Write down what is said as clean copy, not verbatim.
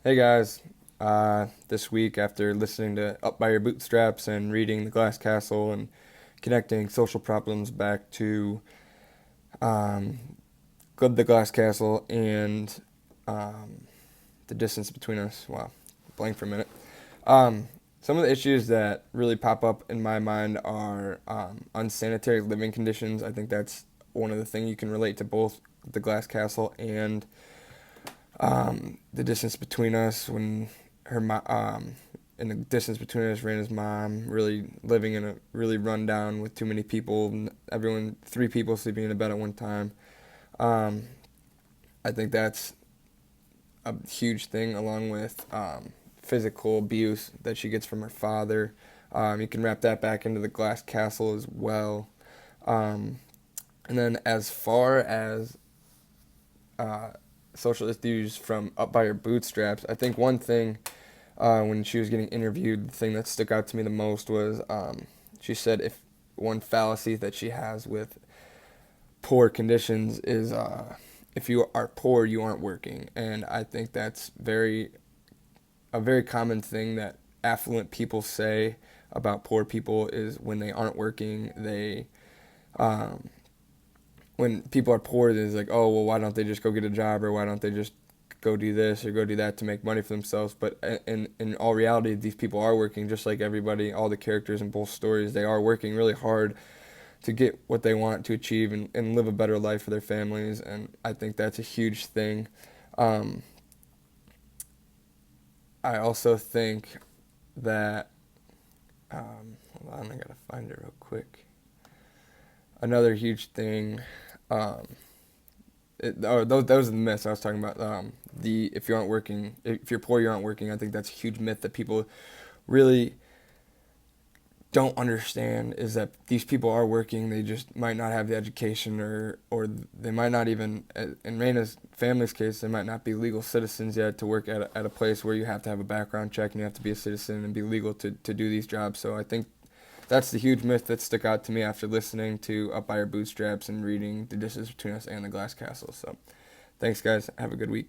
Hey guys, this week after listening to Up by Your Bootstraps and reading The Glass Castle and connecting social problems back to um, the Glass Castle and um, the distance between us. Wow, blank for a minute. Um, some of the issues that really pop up in my mind are unsanitary living conditions. I think that's one of the things you can relate to both The Glass Castle and the distance between us when in the distance between us, Raina's mom, really living in a really rundown with too many people, three people sleeping in a bed at one time. Um, I think that's a huge thing, along with physical abuse that she gets from her father. You can wrap that back into the glass castle as well. Um, and then as far as uh, social issues from Up by Your Bootstraps, I think one thing when she was getting interviewed, the thing that stuck out to me the most was she said if one fallacy that she has with poor conditions is if you are poor, you aren't working, and I think that's a very common thing that affluent people say about poor people is when they aren't working, um, when people are poor, it's like, oh, well, why don't they just go get a job, or why don't they just go do this or go do that to make money for themselves? But in all reality, these people are working just like everybody, all the characters in both stories. They are working really hard to get what they want to achieve and live a better life for their families. And I think that's a huge thing. Um, I also think that, hold on, I gotta find it real quick. Another huge thing. Um, those are the myths I was talking about. The if you aren't working, if you're poor, you aren't working. I think that's a huge myth that people really don't understand. Is that these people are working? They just might not have the education, or they might not even. In Raina's family's case, they might not be legal citizens yet to work at a place where you have to have a background check and you have to be a citizen and be legal to do these jobs. So I think that's the huge myth that stuck out to me after listening to Up by Your Bootstraps and reading The Distance Between Us and The Glass Castle. So, thanks, guys. Have a good week.